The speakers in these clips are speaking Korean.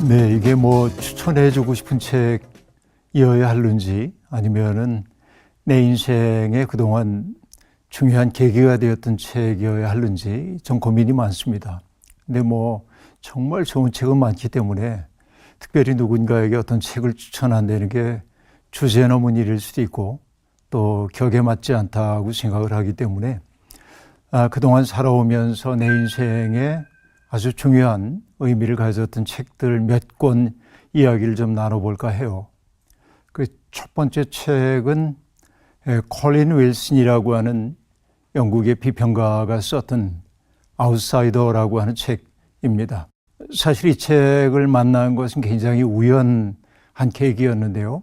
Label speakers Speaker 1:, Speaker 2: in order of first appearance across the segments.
Speaker 1: 네, 이게 뭐 추천해주고 싶은 책이어야 하는지 아니면은 내 인생에 그동안 중요한 계기가 되었던 책이어야 하는지 좀 고민이 많습니다. 근데 뭐 정말 좋은 책은 많기 때문에 특별히 누군가에게 어떤 책을 추천한다는 게 주제 넘은 일일 수도 있고 또 격에 맞지 않다고 생각을 하기 때문에 그동안 살아오면서 내 인생에 아주 중요한 의미를 가졌던 책들 몇 권 이야기를 좀 나눠볼까 해요. 그 첫 번째 책은 콜린 윌슨이라고 하는 영국의 비평가가 썼던 아웃사이더라고 하는 책입니다. 사실 이 책을 만난 것은 굉장히 우연한 계기였는데요.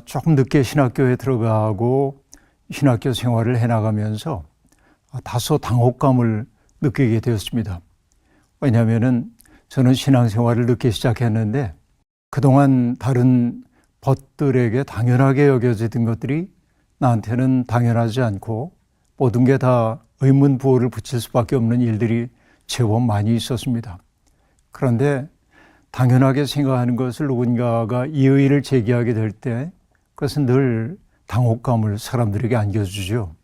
Speaker 1: 조금 늦게 신학교에 들어가고 신학교 생활을 해나가면서 다소 당혹감을 느끼게 되었습니다. 왜냐하면은 저는 신앙생활을 늦게 시작했는데 그동안 다른 벗들에게 당연하게 여겨지던 것들이 나한테는 당연하지 않고 모든 게 다 의문부호를 붙일 수밖에 없는 일들이 제법 많이 있었습니다. 그런데 당연하게 생각하는 것을 누군가가 이의를 제기하게 될 때 그것은 늘 당혹감을 사람들에게 안겨주죠.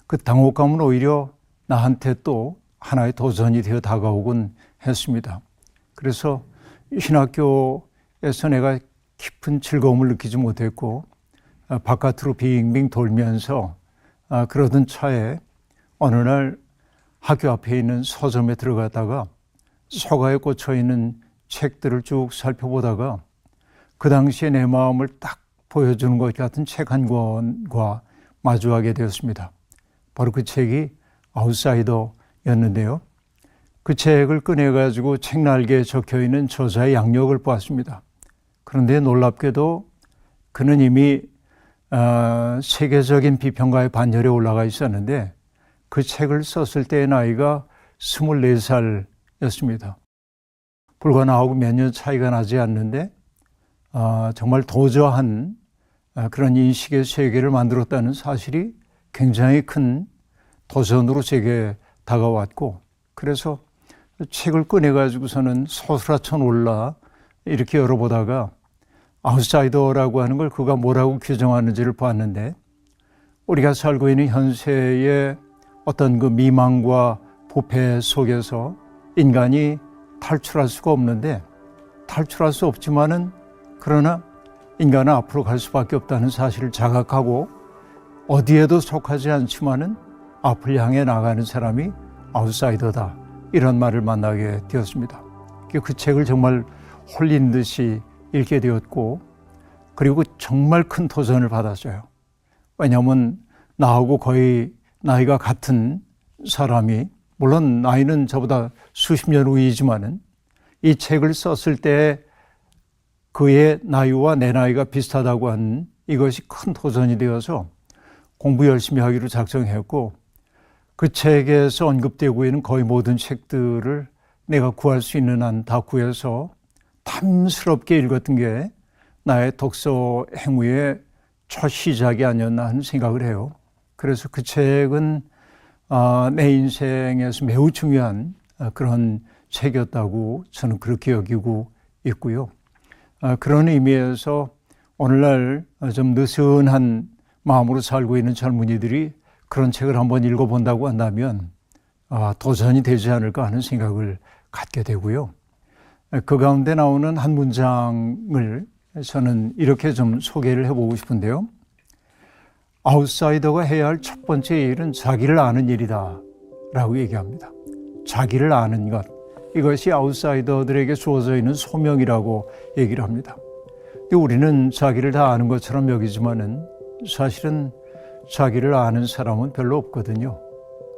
Speaker 1: 그 당혹감은 오히려 나한테 또 하나의 도전이 되어 다가오곤 했습니다. 그래서 신학교에서 내가 깊은 즐거움을 느끼지 못했고 바깥으로 빙빙 돌면서 그러던 차에 어느 날 학교 앞에 있는 서점에 들어갔다가 서가에 꽂혀 있는 책들을 쭉 살펴보다가 그 당시에 내 마음을 딱 보여주는 것 같은 책 한 권과 마주하게 되었습니다. 바로 그 책이 아웃사이더였는데요. 그 책을 꺼내가지고 책날개에 적혀있는 저자의 양력을 보았습니다. 그런데 놀랍게도 그는 이미 세계적인 비평가의 반열에 올라가 있었는데 그 책을 썼을 때의 나이가 24살이었습니다. 불과 나하고 몇 년 차이가 나지 않는데 정말 도저한 그런 인식의 세계를 만들었다는 사실이 굉장히 큰 도전으로 제게 다가왔고 그래서 책을 꺼내가지고서는 소스라쳐 놀라 이렇게 열어보다가 아웃사이더라고 하는 걸 그가 뭐라고 규정하는지를 봤는데 우리가 살고 있는 현세의 어떤 그 미망과 부패 속에서 인간이 탈출할 수가 없는데 탈출할 수 없지만은 그러나 인간은 앞으로 갈 수밖에 없다는 사실을 자각하고 어디에도 속하지 않지만은 앞을 향해 나가는 사람이 아웃사이더다. 이런 말을 만나게 되었습니다. 그 책을 정말 홀린 듯이 읽게 되었고 그리고 정말 큰 도전을 받았어요. 왜냐하면 나하고 거의 나이가 같은 사람이 물론 나이는 저보다 수십 년 후이지만은 이 책을 썼을 때 그의 나이와 내 나이가 비슷하다고 하는 이것이 큰 도전이 되어서 공부 열심히 하기로 작정했고 그 책에서 언급되고 있는 거의 모든 책들을 내가 구할 수 있는 한 다 구해서 탐스럽게 읽었던 게 나의 독서 행위의 첫 시작이 아니었나 하는 생각을 해요. 그래서 그 책은 내 인생에서 매우 중요한 그런 책이었다고 저는 그렇게 여기고 있고요. 그런 의미에서 오늘날 좀 느슨한 마음으로 살고 있는 젊은이들이 그런 책을 한번 읽어본다고 한다면 도전이 되지 않을까 하는 생각을 갖게 되고요. 그 가운데 나오는 한 문장을 저는 이렇게 좀 소개를 해보고 싶은데요. 아웃사이더가 해야 할 첫 번째 일은 자기를 아는 일이다 라고 얘기합니다. 자기를 아는 것, 이것이 아웃사이더들에게 주어져 있는 소명이라고 얘기를 합니다. 근데 우리는 자기를 다 아는 것처럼 여기지만은 사실은 자기를 아는 사람은 별로 없거든요.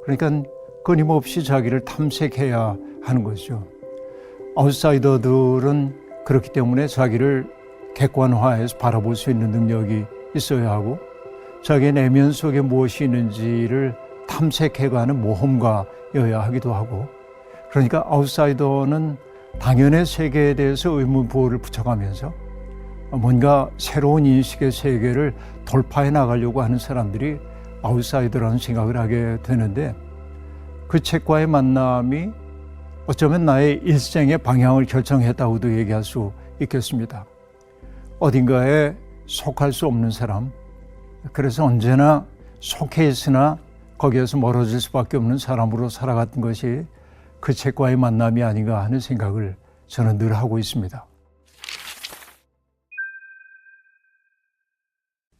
Speaker 1: 그러니까 끊임없이 자기를 탐색해야 하는 거죠. 아웃사이더들은 그렇기 때문에 자기를 객관화해서 바라볼 수 있는 능력이 있어야 하고 자기의 내면 속에 무엇이 있는지를 탐색해가는 모험가여야 하기도 하고 그러니까 아웃사이더는 당연의 세계에 대해서 의문부호를 붙여가면서 뭔가 새로운 인식의 세계를 돌파해 나가려고 하는 사람들이 아웃사이더라는 생각을 하게 되는데 그 책과의 만남이 어쩌면 나의 일생의 방향을 결정했다고도 얘기할 수 있겠습니다. 어딘가에 속할 수 없는 사람, 그래서 언제나 속해 있으나 거기에서 멀어질 수밖에 없는 사람으로 살아갔던 것이 그 책과의 만남이 아닌가 하는 생각을 저는 늘 하고 있습니다.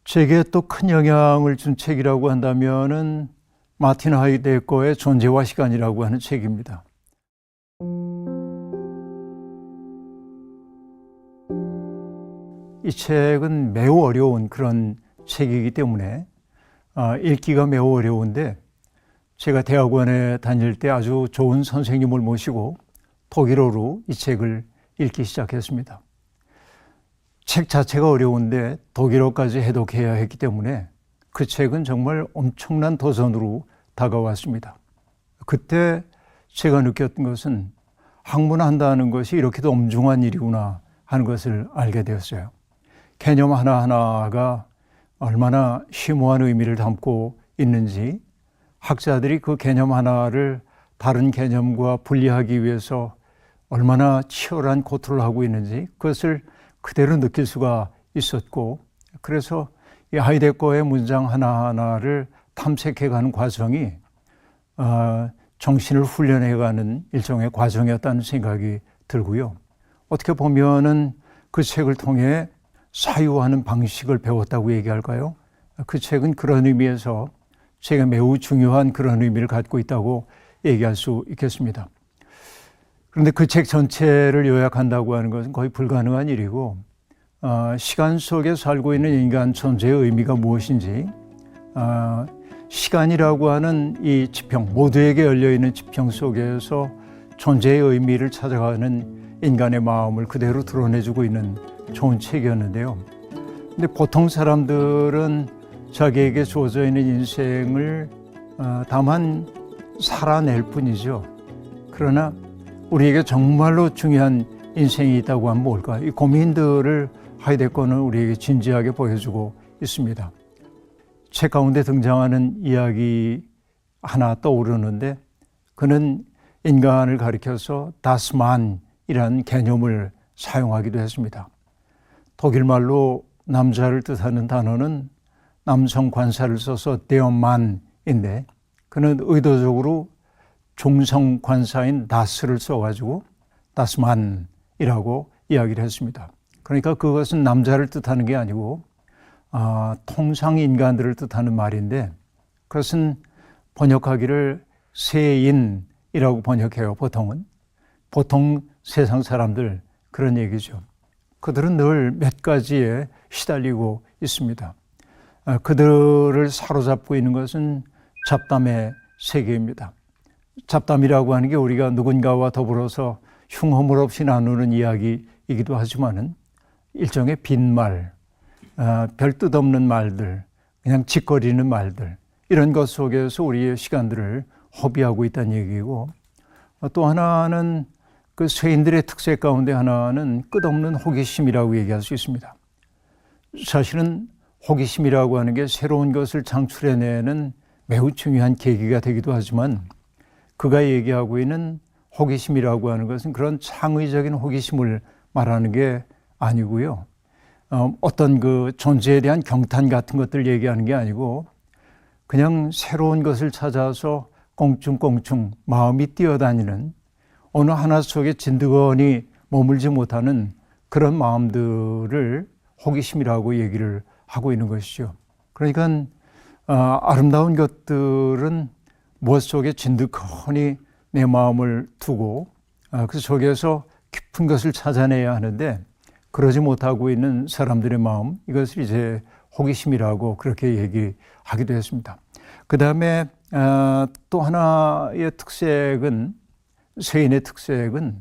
Speaker 1: 제게 또 큰 영향을 준 책이라고 한다면은 마틴 하이데거의 존재와 시간이라고 하는 책입니다. 이 책은 매우 어려운 그런 책이기 때문에 읽기가 매우 어려운데, 제가 대학원에 다닐 때 아주 좋은 선생님을 모시고 독일어로 이 책을 읽기 시작했습니다. 책 자체가 어려운데 독일어까지 해독해야 했기 때문에 그 책은 정말 엄청난 도전으로 다가왔습니다. 그때 제가 느꼈던 것은 학문한다는 것이 이렇게도 엄중한 일이구나 하는 것을 알게 되었어요. 개념 하나하나가 얼마나 심오한 의미를 담고 있는지, 학자들이 그 개념 하나를 다른 개념과 분리하기 위해서 얼마나 치열한 고투를 하고 있는지 그것을 그대로 느낄 수가 있었고, 그래서 이 하이데거의 문장 하나하나를 탐색해가는 과정이 정신을 훈련해가는 일종의 과정이었다는 생각이 들고요. 어떻게 보면은 그 책을 통해 사유하는 방식을 배웠다고 얘기할까요? 그 책은 그런 의미에서 제가 매우 중요한 그런 의미를 갖고 있다고 얘기할 수 있겠습니다. 그런데 그 책 전체를 요약한다고 하는 것은 거의 불가능한 일이고, 시간 속에 살고 있는 인간 존재의 의미가 무엇인지, 시간이라고 하는 이 지평, 모두에게 열려있는 지평 속에서 존재의 의미를 찾아가는 인간의 마음을 그대로 드러내주고 있는 좋은 책이었는데요. 근데 보통 사람들은 자기에게 주어져 있는 인생을 다만 살아낼 뿐이죠. 그러나 우리에게 정말로 중요한 인생이 있다고 하면 뭘까? 이 고민들을 하이데거는 우리에게 진지하게 보여주고 있습니다. 책 가운데 등장하는 이야기 하나 떠오르는데, 그는 인간을 가리켜서 다스만이라는 개념을 사용하기도 했습니다. 독일말로 남자를 뜻하는 단어는 남성 관사를 써서 데어만인데, 그는 의도적으로 중성 관사인 다스를 써가지고 다스만이라고 이야기를 했습니다. 그러니까 그것은 남자를 뜻하는 게 아니고 통상 인간들을 뜻하는 말인데, 그것은 번역하기를 세인이라고 번역해요. 보통 세상 사람들, 그런 얘기죠. 그들은 늘 몇 가지에 시달리고 있습니다. 그들을 사로잡고 있는 것은 잡담의 세계입니다. 잡담이라고 하는 게 우리가 누군가와 더불어서 흉허물 없이 나누는 이야기이기도 하지만은 일종의 빈말, 별 뜻 없는 말들, 그냥 짓거리는 말들, 이런 것 속에서 우리의 시간들을 허비하고 있다는 얘기고, 또 하나는 그 쇠인들의 특색 가운데 하나는 끝없는 호기심이라고 얘기할 수 있습니다. 사실은 호기심이라고 하는 게 새로운 것을 창출해내는 매우 중요한 계기가 되기도 하지만, 그가 얘기하고 있는 호기심이라고 하는 것은 그런 창의적인 호기심을 말하는 게 아니고요. 어떤 그 존재에 대한 경탄 같은 것들 얘기하는 게 아니고, 그냥 새로운 것을 찾아서 꽁충꽁충 마음이 뛰어다니는, 어느 하나 속에 진드거니 머물지 못하는 그런 마음들을 호기심이라고 얘기를 하고 있는 것이죠. 그러니까 아름다운 것들은 무엇 속에 진득하니 내 마음을 두고 그 속에서 깊은 것을 찾아내야 하는데, 그러지 못하고 있는 사람들의 마음, 이것을 이제 호기심이라고 그렇게 얘기하기도 했습니다. 그 다음에 또 하나의 특색은, 세인의 특색은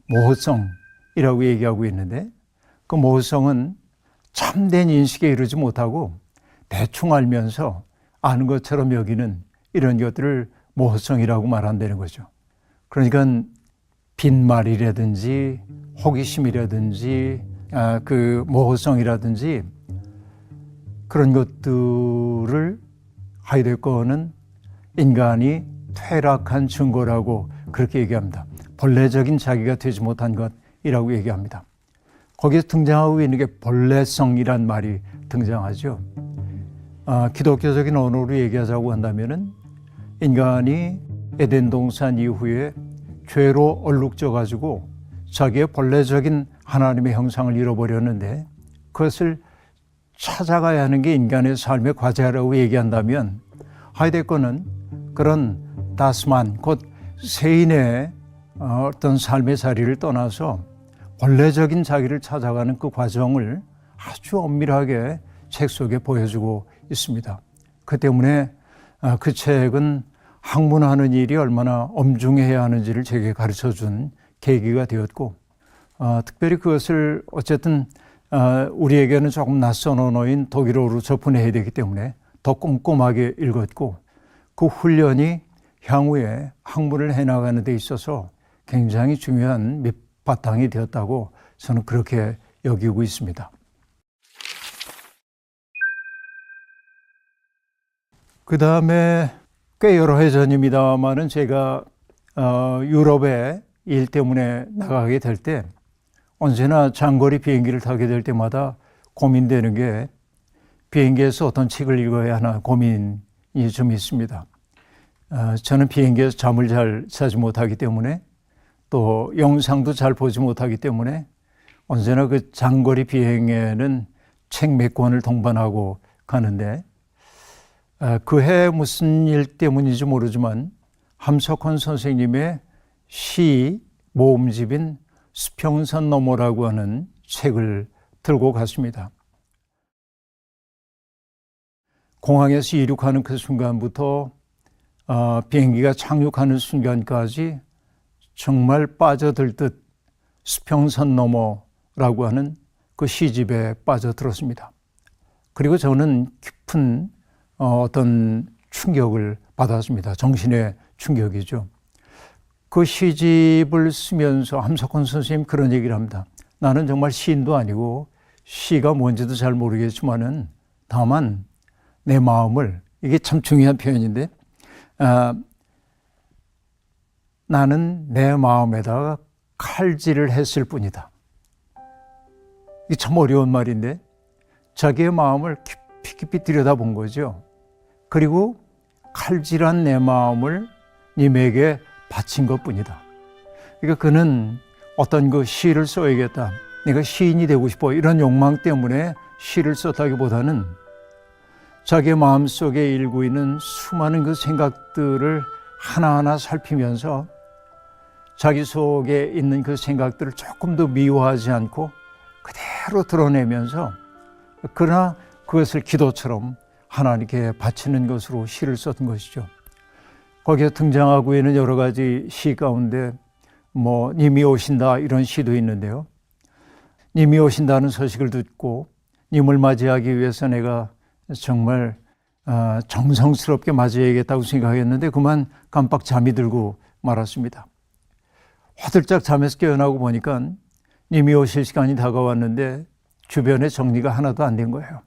Speaker 1: 모호성이라고 얘기하고 있는데, 그 모호성은 참된 인식에 이르지 못하고 대충 알면서 아는 것처럼 여기는 이런 것들을 모호성이라고 말한다는 거죠. 그러니까 빈말이라든지 호기심이라든지 그 모호성이라든지 그런 것들을 하이데거는 인간이 퇴락한 증거라고 그렇게 얘기합니다. 본래적인 자기가 되지 못한 것이라고 얘기합니다. 거기에 등장하고 있는 게 본래성이란 말이 등장하죠. 기독교적인 언어로 얘기하자고 한다면은 인간이 에덴 동산 이후에 죄로 얼룩져 가지고 자기의 본래적인 하나님의 형상을 잃어버렸는데 그것을 찾아가야 하는 게 인간의 삶의 과제라고 얘기한다면 하이데거는 그런 다스만 곧 세인의 어떤 삶의 자리를 떠나서 본래적인 자기를 찾아가는 그 과정을 아주 엄밀하게 책 속에 보여주고 있습니다. 그 때문에 그 책은 학문하는 일이 얼마나 엄중해야 하는지를 제게 가르쳐준 계기가 되었고 특별히 그것을 어쨌든 우리에게는 조금 낯선 언어인 독일어로 접근해야 되기 때문에 더 꼼꼼하게 읽었고 그 훈련이 향후에 학문을 해나가는 데 있어서 굉장히 중요한 밑바탕이 되었다고 저는 그렇게 여기고 있습니다. 그 다음에 꽤 여러 해 전입니다만은 제가 유럽에 일 때문에 나가게 될 때 언제나 장거리 비행기를 타게 될 때마다 고민되는 게 비행기에서 어떤 책을 읽어야 하나 고민이 좀 있습니다. 저는 비행기에서 잠을 잘 자지 못하기 때문에 또 영상도 잘 보지 못하기 때문에 언제나 그 장거리 비행에는 책 몇 권을 동반하고 가는데 그 해 무슨 일 때문인지 모르지만 함석헌 선생님의 시 모음집인 수평선 너머라고 하는 책을 들고 갔습니다. 공항에서 이륙하는 그 순간부터 비행기가 착륙하는 순간까지 정말 빠져들 듯 수평선 너머라고 하는 그 시집에 빠져들었습니다. 그리고 저는 깊은 어떤 충격을 받았습니다. 정신의 충격이죠. 그 시집을 쓰면서 함석헌 선생님 그런 얘기를 합니다. 나는 정말 시인도 아니고 시가 뭔지도 잘 모르겠지만은 다만 내 마음을, 이게 참 중요한 표현인데 나는 내 마음에다가 칼질을 했을 뿐이다. 이게 참 어려운 말인데 자기의 마음을 깊이 들여다본 거죠. 그리고 칼질한 내 마음을 님에게 바친 것뿐이다. 그러니까 그는 어떤 그 시를 써야겠다, 내가 시인이 되고 싶어, 이런 욕망 때문에 시를 썼다기보다는 자기의 마음속에 일고 있는 수많은 그 생각들을 하나하나 살피면서 자기 속에 있는 그 생각들을 조금 더 미워하지 않고 그대로 드러내면서 그러나 그것을 기도처럼 하나님께 바치는 것으로 시를 썼던 것이죠. 거기에 등장하고 있는 여러 가지 시 가운데 님이 오신다 이런 시도 있는데요. 님이 오신다는 소식을 듣고 님을 맞이하기 위해서 내가 정말 정성스럽게 맞이해야겠다고 생각했는데 그만 깜빡 잠이 들고 말았습니다. 화들짝 잠에서 깨어나고 보니까 님이 오실 시간이 다가왔는데 주변에 정리가 하나도 안 된 거예요.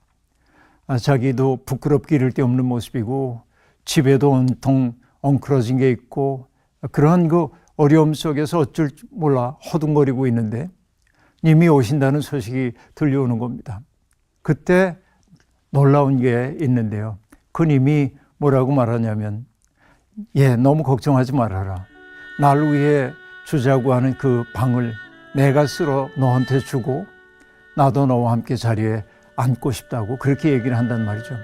Speaker 1: 자기도 부끄럽게 이를 데 없는 모습이고 집에도 온통 엉클어진 게 있고 그런 그 어려움 속에서 어쩔 줄 몰라 허둥거리고 있는데 님이 오신다는 소식이 들려오는 겁니다. 그때 놀라운 게 있는데요. 그 님이 뭐라고 말하냐면 너무 걱정하지 말아라. 날 위해 주자고 하는 그 방을 내가 쓸어 너한테 주고 나도 너와 함께 자리에 앉고 싶다고 그렇게 얘기를 한단 말이죠.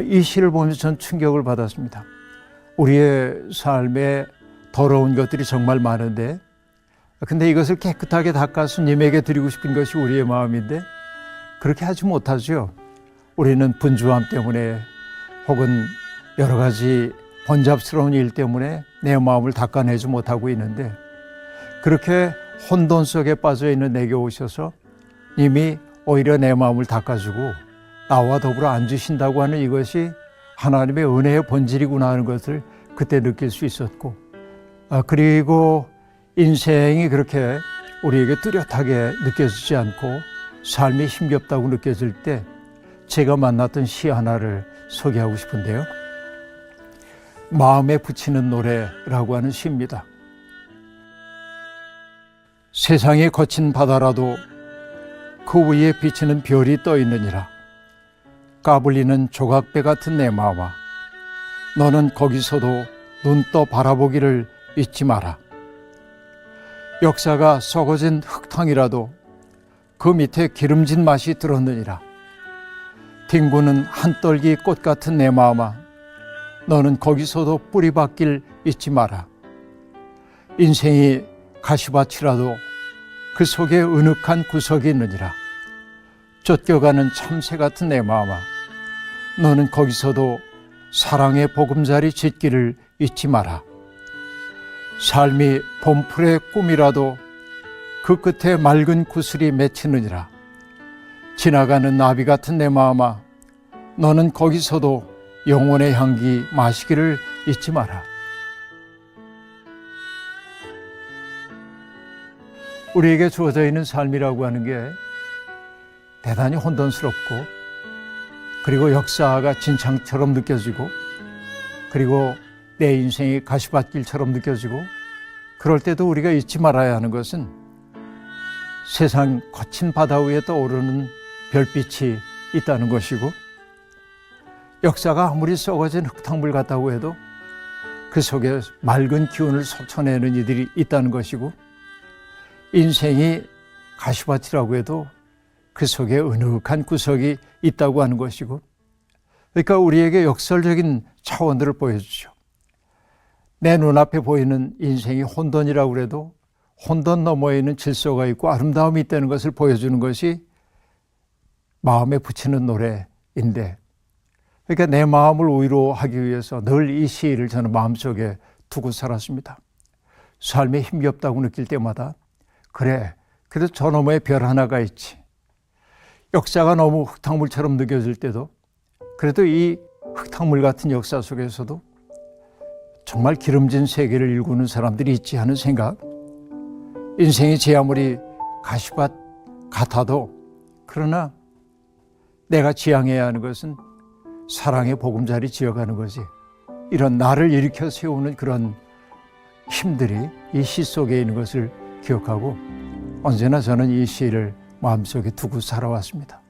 Speaker 1: 이 시를 보면서 전 충격을 받았습니다. 우리의 삶에 더러운 것들이 정말 많은데 근데 이것을 깨끗하게 닦아서 님에게 드리고 싶은 것이 우리의 마음인데 그렇게 하지 못하죠. 우리는 분주함 때문에 혹은 여러 가지 번잡스러운 일 때문에 내 마음을 닦아내지 못하고 있는데 그렇게 혼돈 속에 빠져있는 내게 오셔서 이미 오히려 내 마음을 닦아주고 나와 더불어 앉으신다고 하는 이것이 하나님의 은혜의 본질이구나 하는 것을 그때 느낄 수 있었고 그리고 인생이 그렇게 우리에게 뚜렷하게 느껴지지 않고 삶이 힘겹다고 느껴질 때 제가 만났던 시 하나를 소개하고 싶은데요. 마음에 붙이는 노래라고 하는 시입니다. 세상이 거친 바다라도 그 위에 비치는 별이 떠 있느니라. 까불리는 조각배 같은 내 마음아, 너는 거기서도 눈 떠 바라보기를 잊지 마라. 역사가 썩어진 흙탕이라도 그 밑에 기름진 맛이 들었느니라. 뒹구는 한떨기 꽃 같은 내 마음아, 너는 거기서도 뿌리 박길 잊지 마라. 인생이 가시밭이라도 그 속에 은흑한 구석이 있느니라. 쫓겨가는 참새 같은 내 마음아, 너는 거기서도 사랑의 보금자리 짓기를 잊지 마라. 삶이 봄풀의 꿈이라도 그 끝에 맑은 구슬이 맺히느니라. 지나가는 나비 같은 내 마음아, 너는 거기서도 영혼의 향기 마시기를 잊지 마라. 우리에게 주어져 있는 삶이라고 하는 게 대단히 혼돈스럽고, 그리고 역사가 진창처럼 느껴지고, 그리고 내 인생이 가시밭길처럼 느껴지고, 그럴 때도 우리가 잊지 말아야 하는 것은 세상 거친 바다 위에 떠오르는 별빛이 있다는 것이고, 역사가 아무리 썩어진 흙탕물 같다고 해도 그 속에 맑은 기운을 솟쳐내는 이들이 있다는 것이고, 인생이 가시밭이라고 해도 그 속에 은흑한 구석이 있다고 하는 것이고, 그러니까 우리에게 역설적인 차원들을 보여주죠. 내 눈앞에 보이는 인생이 혼돈이라고 해도 혼돈 너머에 있는 질서가 있고 아름다움이 있다는 것을 보여주는 것이 마음에 붙이는 노래인데, 그러니까 내 마음을 위로하기 위해서 늘 이 시를 저는 마음속에 두고 살았습니다. 삶에 힘이 없다고 느낄 때마다 그래, 그래도 저 너머에 별 하나가 있지. 역사가 너무 흙탕물처럼 느껴질 때도 그래도 이 흙탕물 같은 역사 속에서도 정말 기름진 세계를 일구는 사람들이 있지 하는 생각. 인생이 제 아무리 가시밭 같아도 그러나 내가 지향해야 하는 것은 사랑의 보금자리 지어가는 거지. 이런 나를 일으켜 세우는 그런 힘들이 이 시 속에 있는 것을 기억하고 언제나 저는 이 시를 마음속에 두고 살아왔습니다.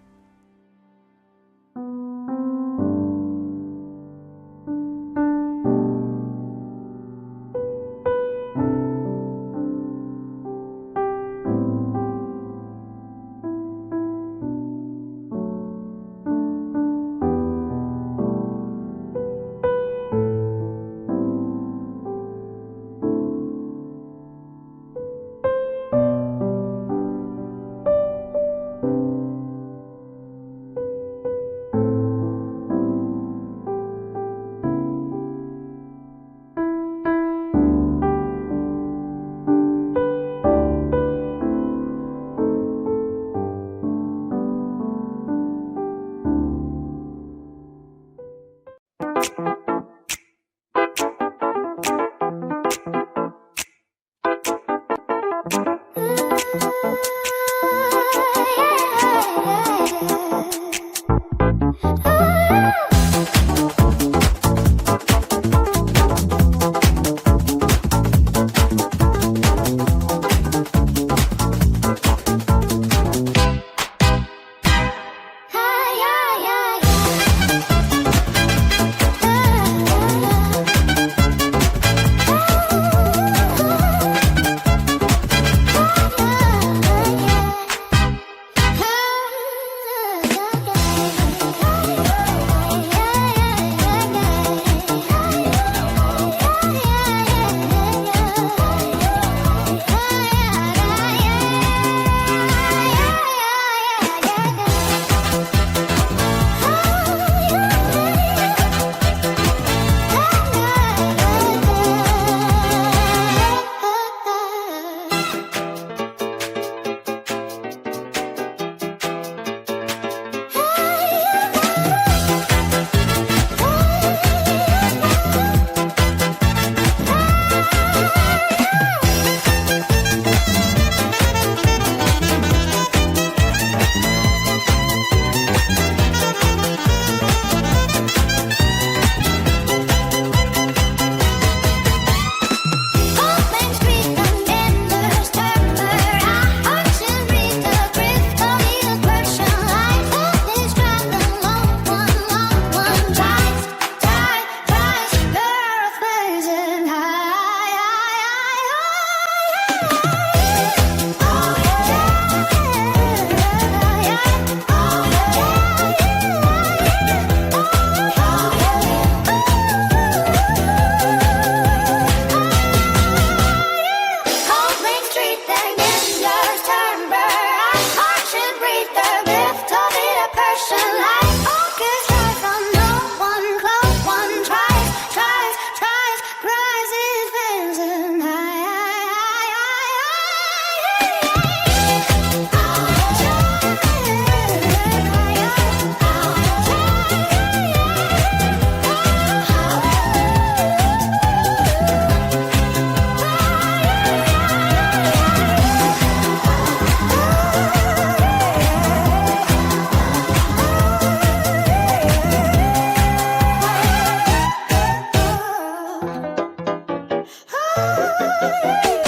Speaker 2: 아